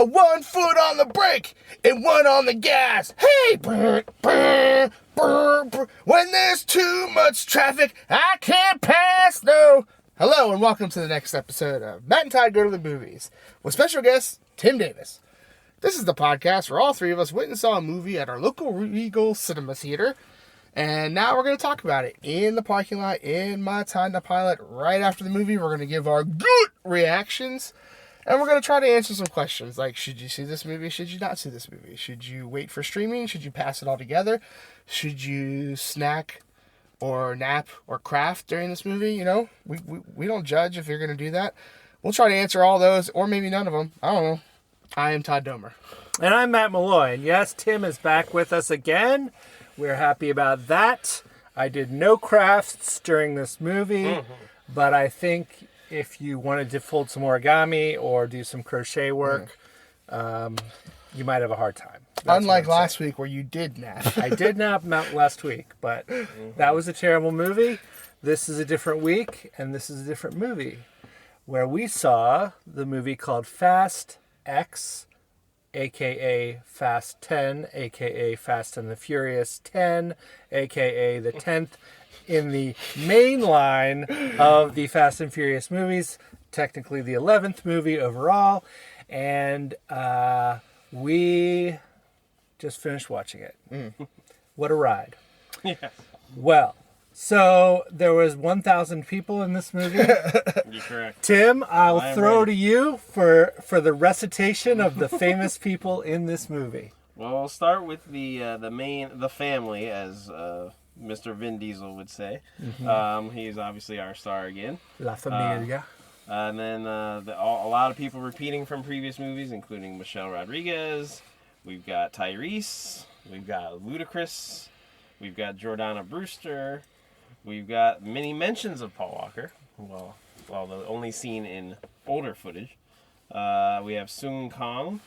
A 1 foot on the brake and 1 on the gas. Hey, brr, brr, brr, brr. When there's too much traffic, I can't pass. No. Hello and welcome to the next episode of Matt and Todd Go to the Movies with special guest Tim Davis. This is the podcast where all three of us went and saw a movie at our local Regal Cinema Theater. And now we're going to talk about it in the parking lot in my Honda Pilot right after the movie. We're going to give our good reactions. And we're going to try to answer some questions like, should you see this movie? Should you not see this movie? Should you wait for streaming? Should you pass it all together? Should you snack or nap or craft during this movie? You know, we don't judge if you're going to do that. We'll try to answer all those or maybe none of them. I don't know. I am Todd Domer. And I'm Matt Malloy. And yes, Tim is back with us again. We're happy about that. I did no crafts during this movie, but I think if you wanted to fold some origami or do some crochet work, you might have a hard time. That's unlike last week where you did nap. I did nap last week, but that was a terrible movie. This is a different week, and this is a different movie, where we saw the movie called Fast X, a.k.a. Fast 10, a.k.a. Fast and the Furious 10, a.k.a. the 10th in the main line of the Fast and Furious movies, technically the 11th movie overall, and we just finished watching it. What a ride. Yes. Well, so there was 1,000 people in this movie. You're correct. Tim, I'll throw ready. to you for the recitation of the famous people in this movie. Well, we'll start with the family, as Mr. Vin Diesel would say. He's obviously our star again. La Familia. And then a lot of people repeating from previous movies, including Michelle Rodriguez. We've got Tyrese. We've got Ludacris. We've got Jordana Brewster. We've got many mentions of Paul Walker. Well, although only seen in older footage. We have Sung Kang.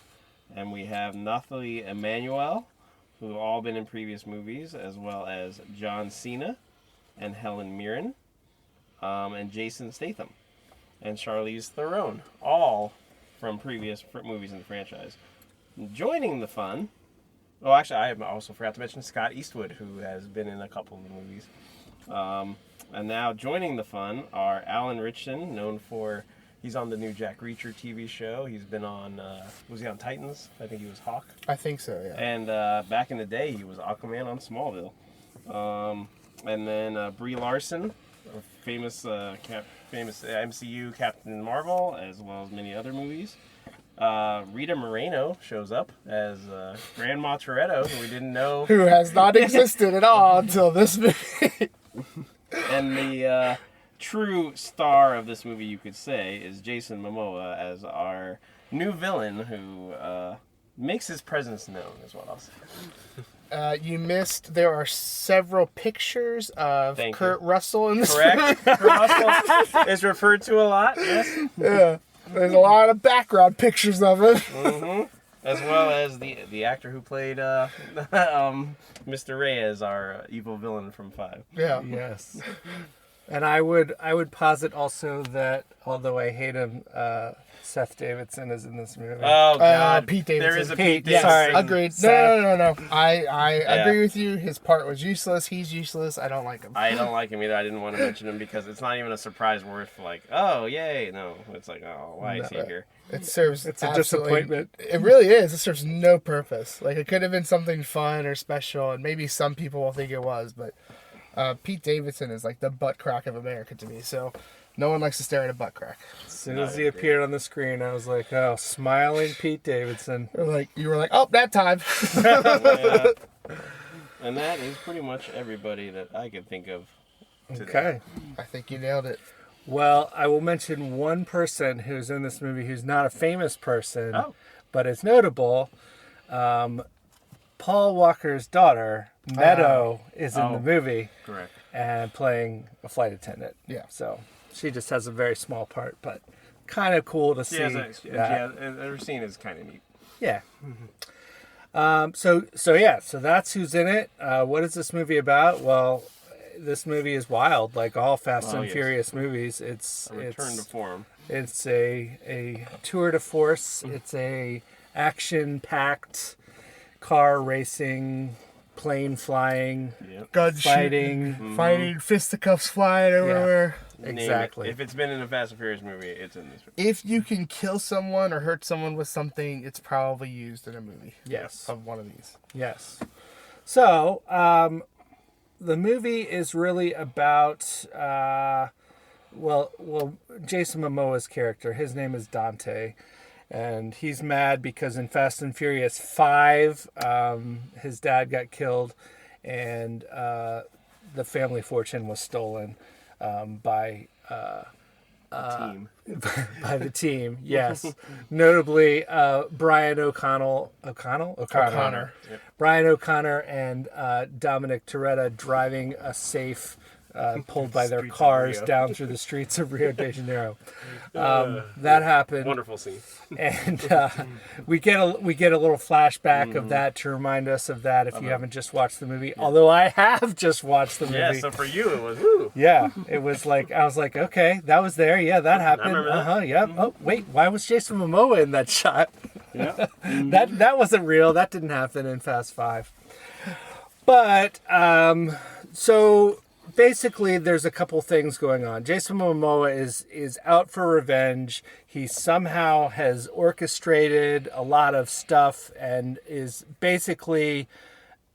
And we have Nathalie Emmanuel, who have all been in previous movies, as well as John Cena and Helen Mirren, and Jason Statham, and Charlize Theron, all from previous movies in the franchise. Joining the fun, I also forgot to mention Scott Eastwood, who has been in a couple of the movies. And now joining the fun are Alan Ritchson, known for... He's on the new Jack Reacher TV show. He's been on, was he on Titans? I think he was Hawk. I think so, yeah. And back in the day, he was Aquaman on Smallville. And then Brie Larson, a famous MCU Captain Marvel, as well as many other movies. Rita Moreno shows up as Grandma Toretto, who we didn't know. Who has not existed at all until this movie. And the... true star of this movie, you could say, is Jason Momoa as our new villain who makes his presence known, is what I'll say. You missed, there are several pictures of Kurt Russell in this Correct. Kurt Russell is referred to a lot, yes. Yeah, there's a lot of background pictures of him. As well as the actor who played Mr. Reyes, our evil villain from 5. Yeah. Yes. And I would posit also that, although I hate him, Seth Davidson is in this movie. Oh, God. Pete Davidson. There is a Pete Yes, Davidson. agreed. No. I agree with you. His part was useless. He's useless. I don't like him. I don't like him either. I didn't want to mention him because it's not even a surprise worth like, oh, yay. No, it's like, oh, why is he here? It serves It's a disappointment. It really is. It serves no purpose. Like, it could have been something fun or special, and maybe some people will think it was, but... Pete Davidson is like the butt crack of America to me, so no one likes to stare at a butt crack. As soon as he appeared on the screen, I was like, oh, smiling Pete Davidson. You were like, oh, that time. Yeah. And that is pretty much everybody that I could think of today. Okay. I think you nailed it. Well, I will mention one person who's in this movie who's not a famous person, but is notable. Paul Walker's daughter, Meadow, is in the movie. Correct. And playing a flight attendant. Yeah. So she just has a very small part, but kind of cool to see. Her scene is kind of neat. Yeah. So that's who's in it. What is this movie about? Well, this movie is wild, like all Fast and Furious movies. It's a return to form. It's a tour de force. It's a action-packed car racing, plane flying, Gun fighting. shooting, fighting, fisticuffs flying everywhere. Exactly. If it's been in a Fast and Furious movie, it's in this movie. If you can kill someone or hurt someone with something, it's probably used in a movie. Yes. Of one of these. Yes. So, the movie is really about, well, Jason Momoa's character. His name is Dante. And he's mad because in Fast and Furious 5, his dad got killed and the family fortune was stolen by Team. by the team. Yes, notably Brian O'Connor. Yep. Brian O'Connor and Dominic Toretto driving a safe. Pulled by their Streets of cars Rio. down through the streets of Rio de Janeiro. That happened. Wonderful scene. And we get a little flashback of that to remind us of that if you haven't just watched the movie. Although I have just watched the movie. Yeah, so for you it was woo. Yeah, it was like I was like, okay, that was there. Yeah, that happened. remember that. Yeah. Oh, wait, why was Jason Momoa in that shot? Yeah. That wasn't real. That didn't happen in Fast 5. But so basically, there's a couple things going on. Jason Momoa is out for revenge. He somehow has orchestrated a lot of stuff and is basically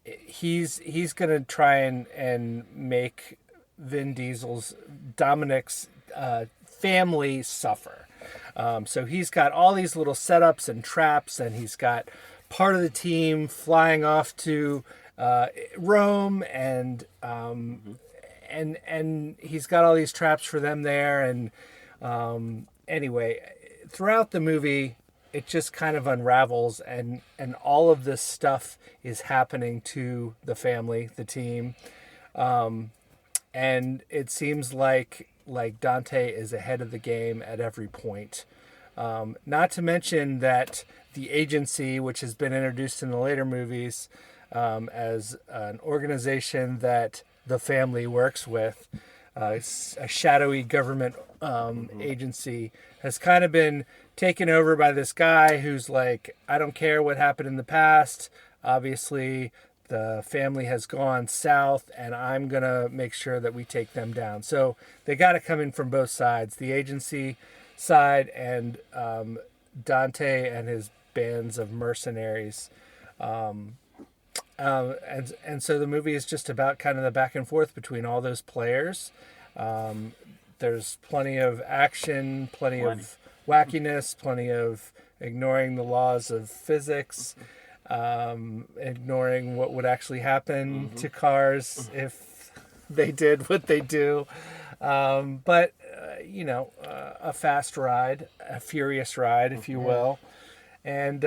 he's going to try and make Vin Diesel's Dominic's family suffer. So he's got all these little setups and traps, and he's got part of the team flying off to Rome and. And he's got all these traps for them there. And anyway, throughout the movie, it just kind of unravels. And all of this stuff is happening to the family, the team. And it seems like Dante is ahead of the game at every point. Not to mention that the agency, which has been introduced in the later movies as an organization that the family works with, a shadowy government agency, has kind of been taken over by this guy who's like, I don't care what happened in the past. Obviously, the family has gone south, and I'm going to make sure that we take them down. So they got to come in from both sides, the agency side and Dante and his bands of mercenaries. And so the movie is just about kind of the back and forth between all those players. There's plenty of action, plenty of wackiness, plenty of ignoring the laws of physics, ignoring what would actually happen to cars if they did what they do. But a fast ride, a furious ride, if you will. And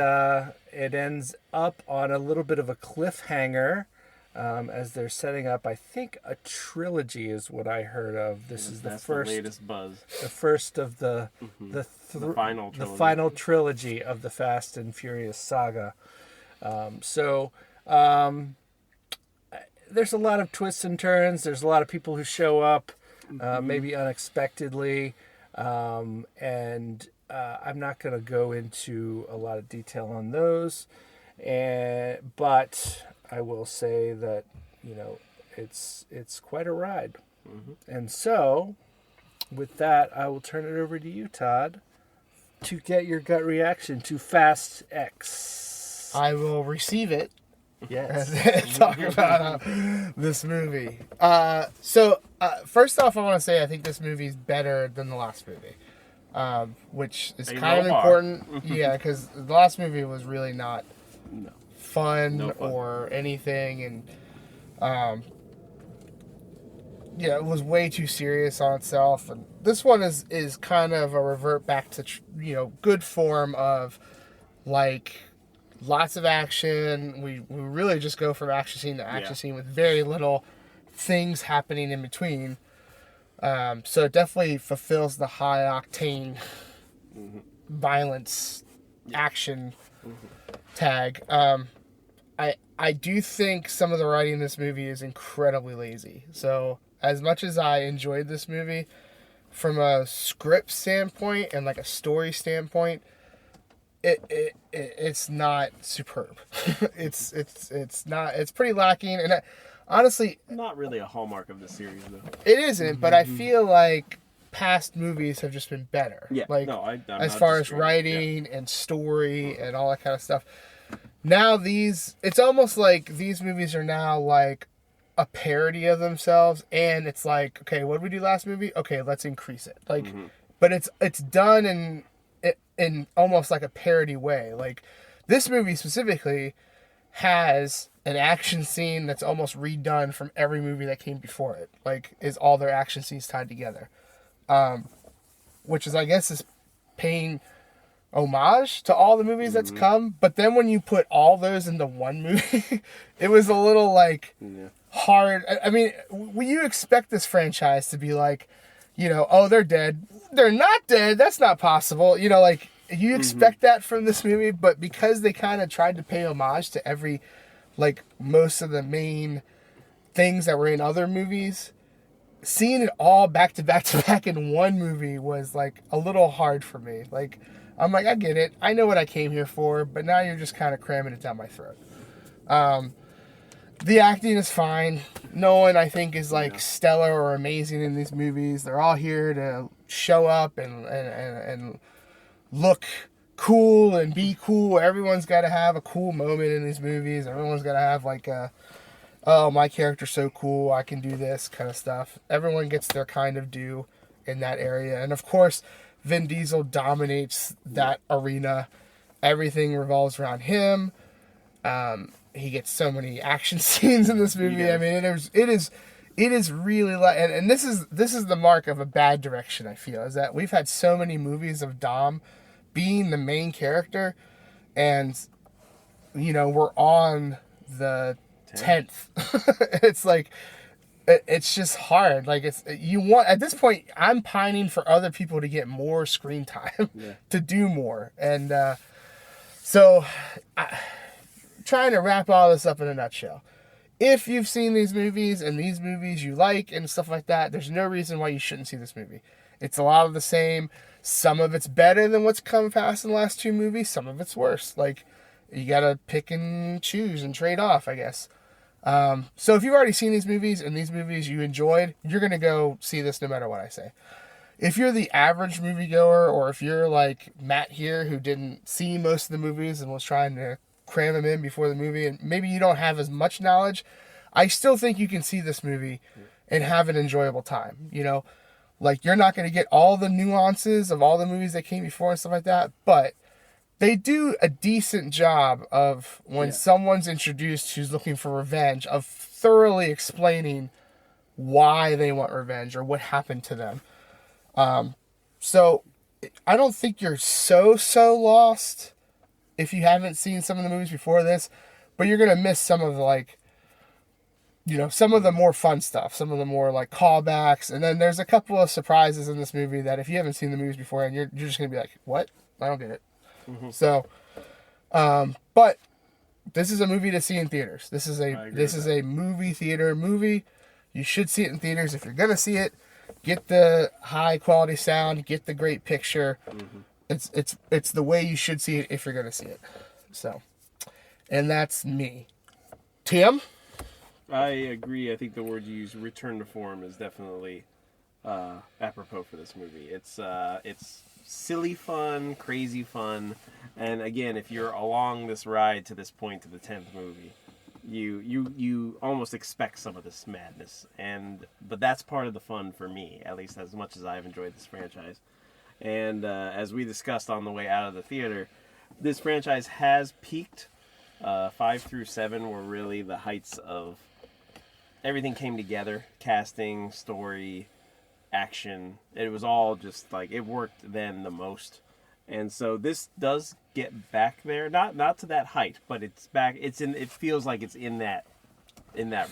it ends up on a little bit of a cliffhanger as they're setting up, I think, a trilogy is what I heard of. This is the latest buzz. The first of the final trilogy of the Fast and Furious saga. So there's a lot of twists and turns. There's a lot of people who show up, maybe unexpectedly, and I'm not going to go into a lot of detail on those, but I will say that it's quite a ride. And so, with that, I will turn it over to you, Todd, to get your gut reaction to Fast X. I will receive it. Yes. And talk about this movie. First off, I want to say I think this movie is better than the last movie. Which is kind of important. Yeah, because the last movie was really not fun or anything, and it was way too serious on itself. And this one is kind of a revert back to good form of like lots of action. We really just go from action scene to action scene with very little things happening in between. So it definitely fulfills the high octane violence action tag. I do think some of the writing in this movie is incredibly lazy. So as much as I enjoyed this movie, from a script standpoint and like a story standpoint, it's not superb. it's not. It's pretty lacking, and honestly, Not really a hallmark of the series, though. it isn't. But I feel like past movies have just been better. Yeah, Like no, I'm as not far as disagreeing. writing and story and all that kind of stuff. Now it's almost like these movies are now like a parody of themselves, and it's like, okay, what did we do last movie? Okay, let's increase it. Like, but it's done in almost like a parody way. Like this movie specifically has an action scene that's almost redone from every movie that came before it. Like, is all their action scenes tied together, which is, I guess, is paying homage to all the movies that's come. But then when you put all those into one movie, it was a little like hard. I mean, when you expect this franchise to be like, oh, they're dead. They're not dead. That's not possible. Like, you expect that from this movie, but because they kind of tried to pay homage to every, like, most of the main things that were in other movies, seeing it all back to back to back in one movie was, like, a little hard for me. Like, I'm like, I get it. I know what I came here for, but now you're just kind of cramming it down my throat. The acting is fine. No one, I think, is like stellar or amazing in these movies. They're all here to show up and look cool and be cool. Everyone's got to have a cool moment in these movies. Everyone's got to have like oh, my character's so cool, I can do this kind of stuff. Everyone gets their kind of due in that area. And of course, Vin Diesel dominates that arena. Everything revolves around him. He gets so many action scenes in this movie. I mean, it is really like, and this is the mark of a bad direction. I feel is that we've had so many movies of Dom being the main character, and we're on the 10th. It's like it's just hard. Like at this point, I'm pining for other people to get more screen time to do more, and so. Trying to wrap all this up in a nutshell. If you've seen these movies and these movies you like and stuff like that, there's no reason why you shouldn't see this movie. It's a lot of the same. Some of it's better than what's come past in the last two movies. Some of it's worse. Like, you gotta pick and choose and trade off, I guess. So if you've already seen these movies and these movies you enjoyed, you're gonna go see this no matter what I say. If you're the average moviegoer, or if you're like Matt here who didn't see most of the movies and was trying to cram them in before the movie, and maybe you don't have as much knowledge, I still think you can see this movie and have an enjoyable time. Like, you're not going to get all the nuances of all the movies that came before and stuff like that, but they do a decent job of when someone's introduced who's looking for revenge, of thoroughly explaining why they want revenge or what happened to them. So I don't think you're so lost if you haven't seen some of the movies before this, but you're going to miss some of the, like, some of the more fun stuff, some of the more, like, callbacks, and then there's a couple of surprises in this movie that if you haven't seen the movies before, and you're just going to be like, what? I don't get it. So, but this is a movie to see in theaters. This is a movie theater movie. You should see it in theaters. If you're going to see it, get the high quality sound, get the great picture. It's the way you should see it if you're going to see it. So, and that's me. Tim? I agree. I think the word you use, return to form, is definitely apropos for this movie. It's silly fun, crazy fun, and again, if you're along this ride to this point, to the 10th movie, you almost expect some of this madness, but that's part of the fun for me, at least as much as I've enjoyed this franchise. And as we discussed on the way out of the theater, this franchise has peaked. 5 through 7 were really the heights of everything came together. Casting, story, action. It was all just like, it worked then the most. And so this does get back there. Not to that height, but it's back. It feels like it's in that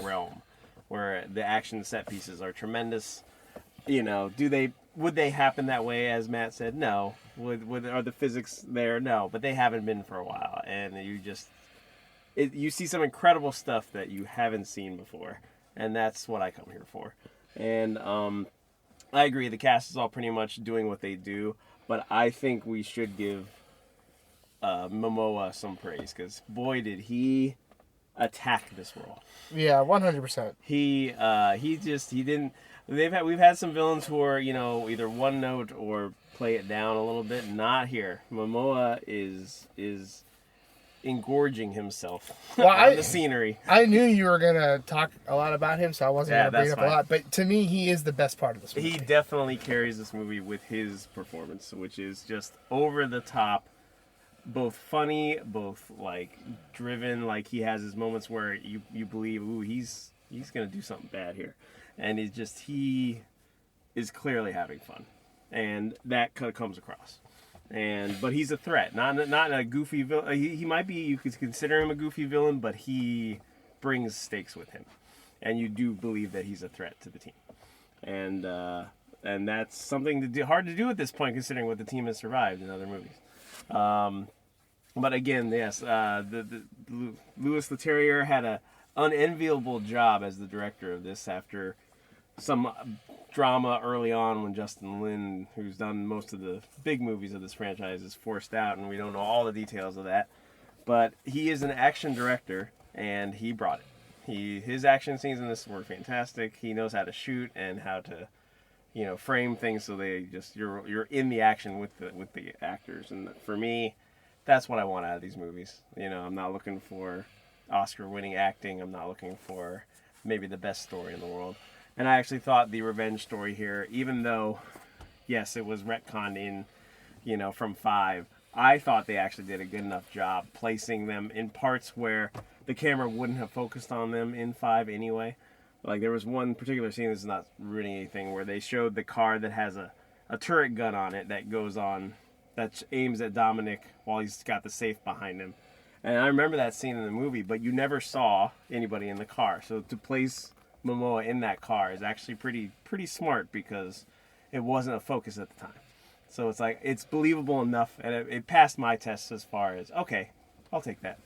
realm where the action set pieces are tremendous. Would they happen that way, as Matt said? No. Are the physics there? No. But they haven't been for a while, and you see some incredible stuff that you haven't seen before, and that's what I come here for. And I agree, the cast is all pretty much doing what they do, but I think we should give Momoa some praise, because boy did he attack this role. Yeah, 100%. He didn't. We've had some villains who are either one note or play it down a little bit. Not here. Momoa is engorging himself on the scenery. I knew you were gonna talk a lot about him, so I wasn't gonna bring up fine. a lot. But to me, he is the best part of this movie. He definitely carries this movie with his performance, which is just over the top, both funny, both like driven. Like he has his moments where you believe, ooh, he's gonna do something bad here, and he is clearly having fun, and that kind of comes across. But he's a threat, not a goofy villain. He might be, you could consider him a goofy villain, but he brings stakes with him, and you do believe that he's a threat to the team, and that's something hard to do at this point, considering what the team has survived in other movies. But again, yes, the Louis Leterrier had an unenviable job as the director of this after some drama early on when Justin Lin, who's done most of the big movies of this franchise, is forced out, and we don't know all the details of that. But he is an action director, and he brought it. His action scenes in this were fantastic. He knows how to shoot and how to, frame things so you're in the action with the actors. And for me, that's what I want out of these movies. I'm not looking for Oscar-winning acting. I'm not looking for maybe the best story in the world. And I actually thought the revenge story here, even though, yes, it was retconned in, from 5, I thought they actually did a good enough job placing them in parts where the camera wouldn't have focused on them in 5 anyway. Like, there was one particular scene, this is not ruining anything, where they showed the car that has a turret gun on it that aims at Dominic while he's got the safe behind him. And I remember that scene in the movie, but you never saw anybody in the car. So to place Momoa in that car is actually pretty smart, because it wasn't a focus at the time. So it's like, it's believable enough, and it passed my test as far as, okay, I'll take that.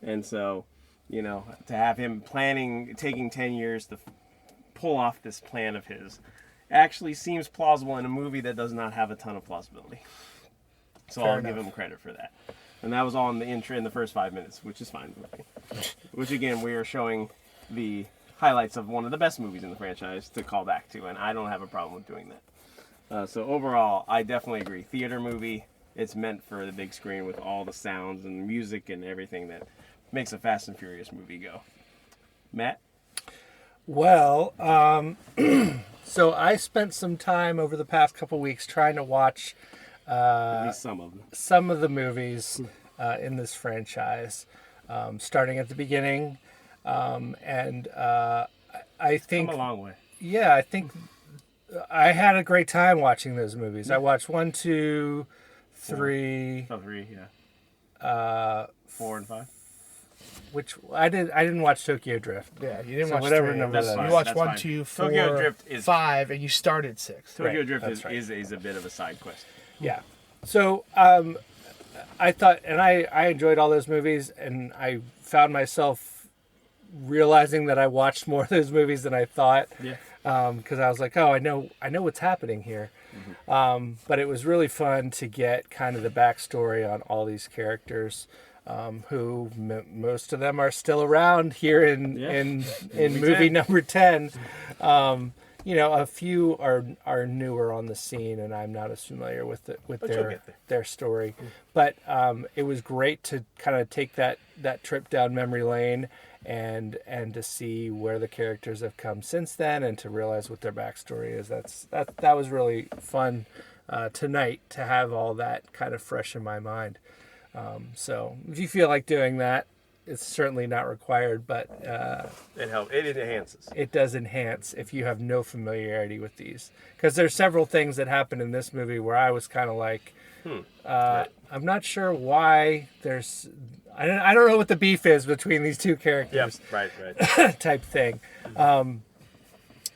And so, to have him taking 10 years to pull off this plan of his actually seems plausible in a movie that does not have a ton of plausibility. So I'll give him credit for that. And that was all in the intro in the first 5 minutes, which is fine with me. Which again, we are showing the highlights of one of the best movies in the franchise to call back to, and I don't have a problem with doing that. So overall, I definitely agree. Theater movie, it's meant for the big screen with all the sounds and music and everything that makes a Fast and Furious movie go. Matt? Well, so I spent some time over the past couple weeks trying to watch at least some of the movies in this franchise, starting at the beginning. And I think come a long way. Yeah, I think I had a great time watching those movies. I watched 1, 2, 3. 3, yeah. 4 and 5. Which I didn't watch Tokyo Drift. Yeah, you didn't so watch whatever 3. number that is. You watched 1, 2, 4, Tokyo Drift is 5, and you started 6. Tokyo Drift is a bit of a side quest. Yeah. So I thought, and I enjoyed all those movies, and I found myself realizing that I watched more of those movies than I thought. Yeah. Because I was like, oh, I know what's happening here. Mm-hmm. But it was really fun to get kind of the backstory on all these characters, who most of them are still around here in movie number 10. A few are newer on the scene, and I'm not as familiar with their story. But it was great to kind of take that trip down memory lane and to see where the characters have come since then, and to realize what their backstory is. That was really fun tonight to have all that kind of fresh in my mind. So if you feel like doing that, it's certainly not required, but it helps. It enhances. It does enhance if you have no familiarity with these, because there's several things that happen in this movie where I was kind of like, right. I'm not sure why there's. I don't know what the beef is between these two characters. Yep, right. Type thing,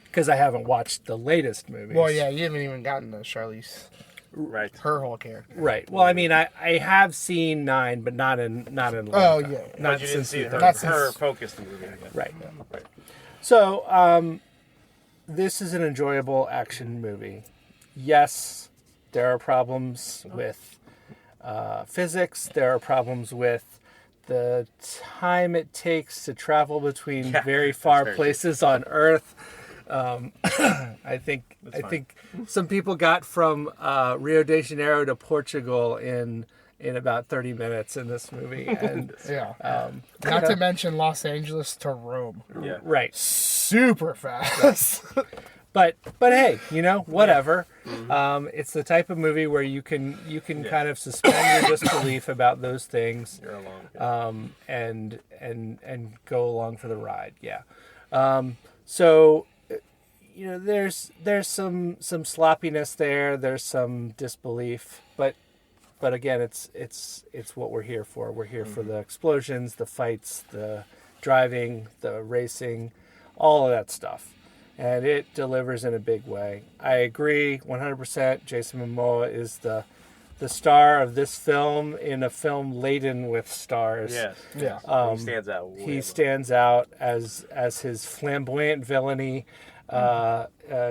because I haven't watched the latest movies. Well, yeah, you haven't even gotten to Charlize. Right. Her whole character. Right. Well, I mean, I have seen 9, but not in. Oh yeah. Not you didn't see her focused movie. Right. Right. So, this is an enjoyable action movie. Yes, there are problems with physics. There are problems with the time it takes to travel between very far places on Earth. I think some people got from Rio de Janeiro to Portugal in about 30 minutes in this movie, and not to mention Los Angeles to Rome. Yeah. right. Super fast. But hey, whatever. It's the type of movie where you can kind of suspend your disbelief about those things, and go along for the ride. Yeah. So, there's some sloppiness there. There's some disbelief, but again, it's what we're here for. We're here for the explosions, the fights, the driving, the racing, all of that stuff. And it delivers in a big way. I agree 100%. Jason Momoa is the star of this film in a film laden with stars. Yes. Yeah. He stands out. He stands out as his flamboyant villainy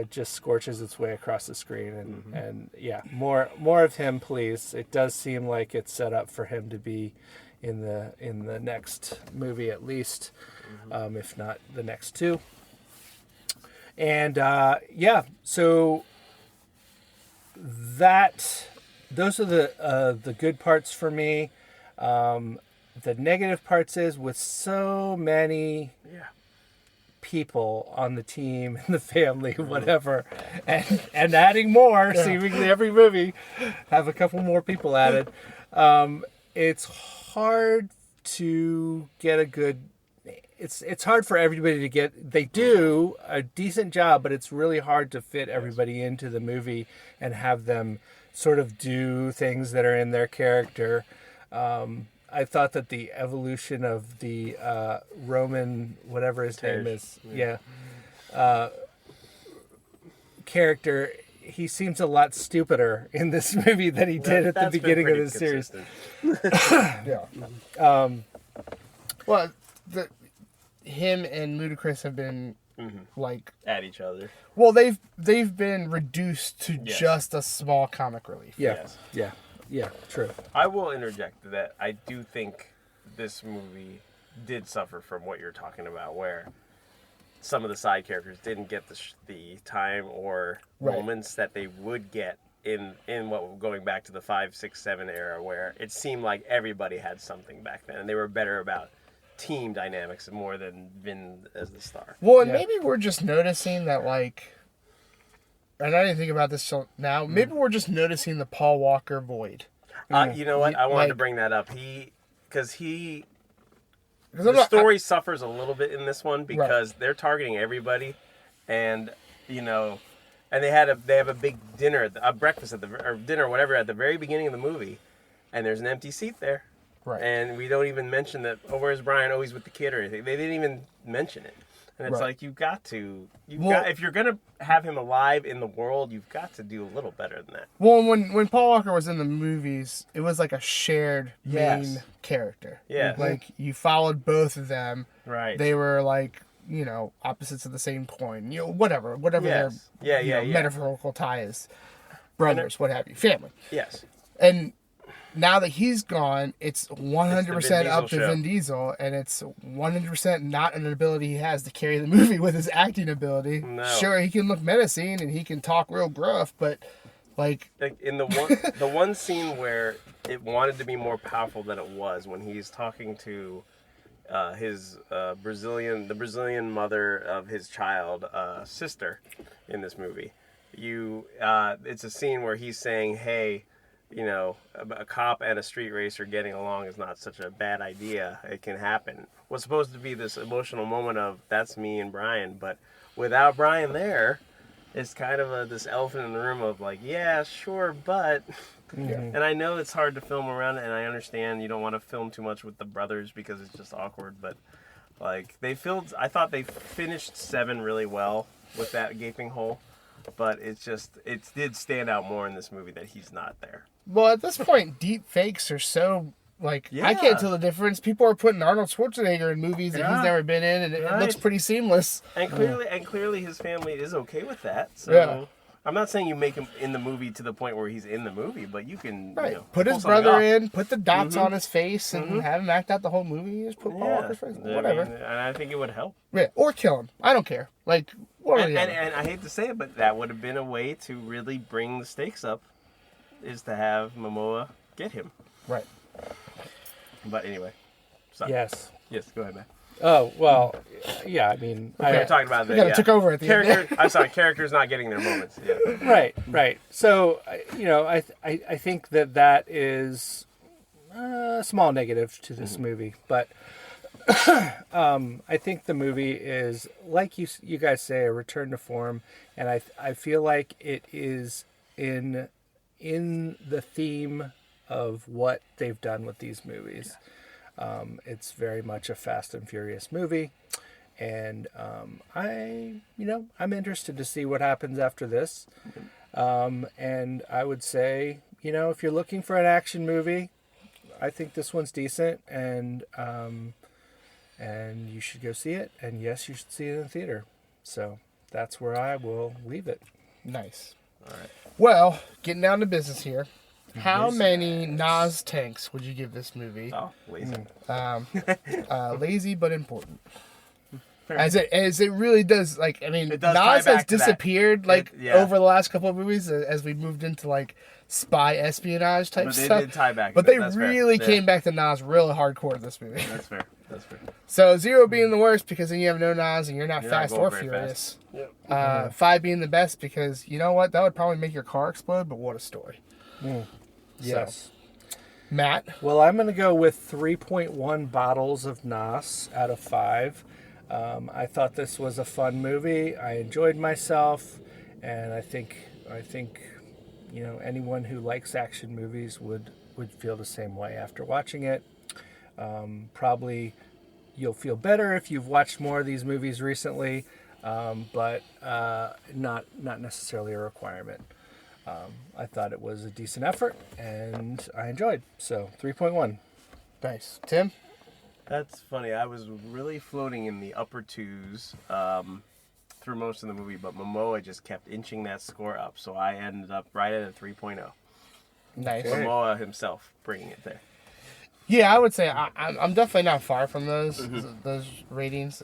just scorches its way across the screen. And more of him, please. It does seem like it's set up for him to be in the next movie at least, if not the next two. And so those are the good parts for me. The negative parts is with so many people on the team and the family, whatever, and adding more seemingly every movie, have a couple more people added. It's hard to get a good. It's hard for everybody to get. They do a decent job, but it's really hard to fit everybody into the movie and have them sort of do things that are in their character. I thought that the evolution of the Roman, whatever his name is, character, he seems a lot stupider in this movie than he did at the beginning of the series. Well, him and Ludacris have been like at each other. Well, they've been reduced to just a small comic relief. Yeah, true. I will interject that I do think this movie did suffer from what you're talking about, where some of the side characters didn't get the time or moments that they would get in what, going back to the 5, 6, 7 era, where it seemed like everybody had something back then, and they were better about team dynamics more than Vin as the star. Well, and maybe we're just noticing that, like, and I didn't think about this till now. Maybe we're just noticing the Paul Walker void. You know what? I wanted to bring that up. The story suffers a little bit in this one because they're targeting everybody, and and they have a big dinner, a breakfast or dinner, whatever, at the very beginning of the movie, and there's an empty seat there. Right. And we don't even mention that, where's Brian? Oh, he's with the kid or anything. They didn't even mention it. And it's like, if you're going to have him alive in the world, you've got to do a little better than that. Well, when Paul Walker was in the movies, it was like a shared main character. Yeah. Like, you followed both of them. Right. They were like, opposites of the same coin. Whatever their metaphorical tie is. Brothers, what have you. Family. Yes. And now that he's gone, it's 100% up to Vin Diesel, and it's 100% not an ability he has to carry the movie with his acting ability. No. Sure, he can look menacing and he can talk real gruff, but like in the one scene where it wanted to be more powerful than it was, when he's talking to his Brazilian mother of his child sister in this movie, it's a scene where he's saying, hey, a cop and a street racer getting along is not such a bad idea. It can happen. What's supposed to be this emotional moment of, that's me and Brian, but without Brian there, it's kind of this elephant in the room of like, yeah, sure, but... And I know it's hard to film around it, and I understand you don't want to film too much with the brothers because it's just awkward, but like I thought they finished 7 really well with that gaping hole, but it did stand out more in this movie that he's not there. Well, at this point, deep fakes are so, like, I can't tell the difference. People are putting Arnold Schwarzenegger in movies that he's never been in, and it looks pretty seamless. And clearly his family is okay with that. So, I'm not saying you make him in the movie to the point where he's in the movie, but you can Right. you know, Put pull his something brother off. in, put the dots on his face, and have him act out the whole movie. Just put Paul Walker's face. I Whatever. mean, and I think it would help. Yeah. Or kill him. I don't care. Like, one or the other. And I hate to say it, but that would have been a way to really bring the stakes up, is to have Momoa get him. Right. But anyway. Sorry. Yes. Yes, go ahead, man. Oh, well, yeah, I mean... We were talking about We kind of took over at the end. character. I'm sorry, characters not getting their moments. Yeah. Right. So, you know, I think that is a small negative to this movie. But I think the movie is, like you guys say, a return to form. And I feel like it is in the theme of what they've done with these movies. It's very much a Fast and Furious movie, and I'm interested to see what happens after this. And I would say, you know, if you're looking for an action movie, I think this one's decent, and you should go see it. And yes, you should see it in the theater. So that's where I will leave it. Nice. All right. Well, getting down to business here. How many Nas tanks would you give this movie? Oh, lazy. Lazy but important. As it really does, like, I mean, It does tie Nas has back to that. disappeared like Yeah. over the last couple of movies as we moved into like spy espionage type But they stuff. did tie back. But to they that. That's fair. really Yeah. came back to Nas real hardcore in this movie. That's fair. That's fair. So 0 being the worst because then you have no Nas and you're not You're not fast going or very furious. fast. 5 being the best because you know what, that would probably make your car explode. But what a story. Yes. Matt. Well, I'm going to go with 3.1 bottles of Nos out of 5. I thought this was a fun movie. I enjoyed myself, and I think you know, anyone who likes action movies would feel the same way after watching it. Probably you'll feel better if you've watched more of these movies recently, but not necessarily a requirement. I thought it was a decent effort, and I enjoyed. So 3.1. Nice. Tim. That's funny. I was really floating in the upper twos through most of the movie, but Momoa just kept inching that score up, so I ended up right at a 3.0. Nice. Okay. Momoa himself bringing it there. Yeah, I would say I'm definitely not far from those ratings.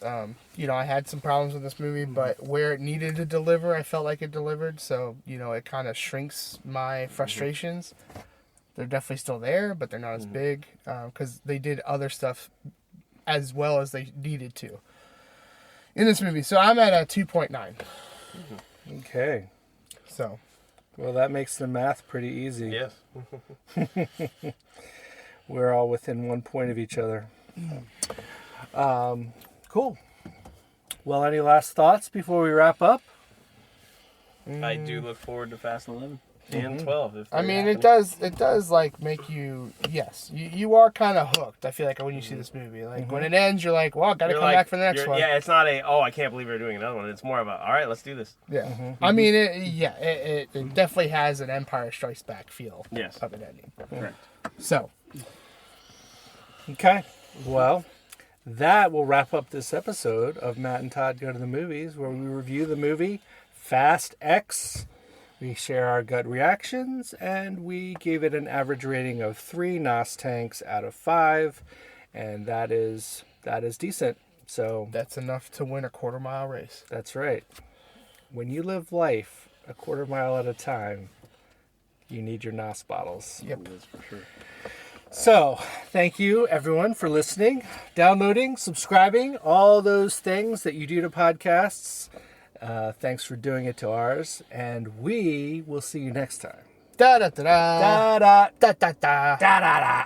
You know, I had some problems with this movie, but where it needed to deliver, I felt like it delivered. So, you know, it kind of shrinks my frustrations. They're definitely still there, but they're not as big because they did other stuff as well as they needed to in this movie. So I'm at a 2.9. Okay. So, Well, that makes the math pretty easy. Yes. We're all within 1 point of each other. Cool. Well, any last thoughts before we wrap up? I do look forward to Fast 11 and 12. If I they're mean, happening. it does like make you, yes, you are kind of hooked. I feel like when you see this movie, like when it ends, you're like, well, gotta You're come like- back for the next you're- one. Yeah, it's not I can't believe we're doing another one. It's more of a, all right, let's do this. Yeah. I mean, it definitely has an Empire Strikes Back feel Yes. of an ending. Correct. So, Okay. Well, that will wrap up this episode of Matt and Todd Go to the Movies, where we review the movie Fast X. We share our gut reactions, and we gave it an average rating of 3 Nos tanks out of 5, and that is decent. So that's enough to win a quarter-mile race. that's right. When you live life a quarter mile at a time, you need your Nos bottles. Yep. That's for sure. So, thank you everyone for listening, downloading, subscribing, all those things that you do to podcasts. Thanks for doing it to ours, and we will see you next time. Da da da da Da da da da da. da da da.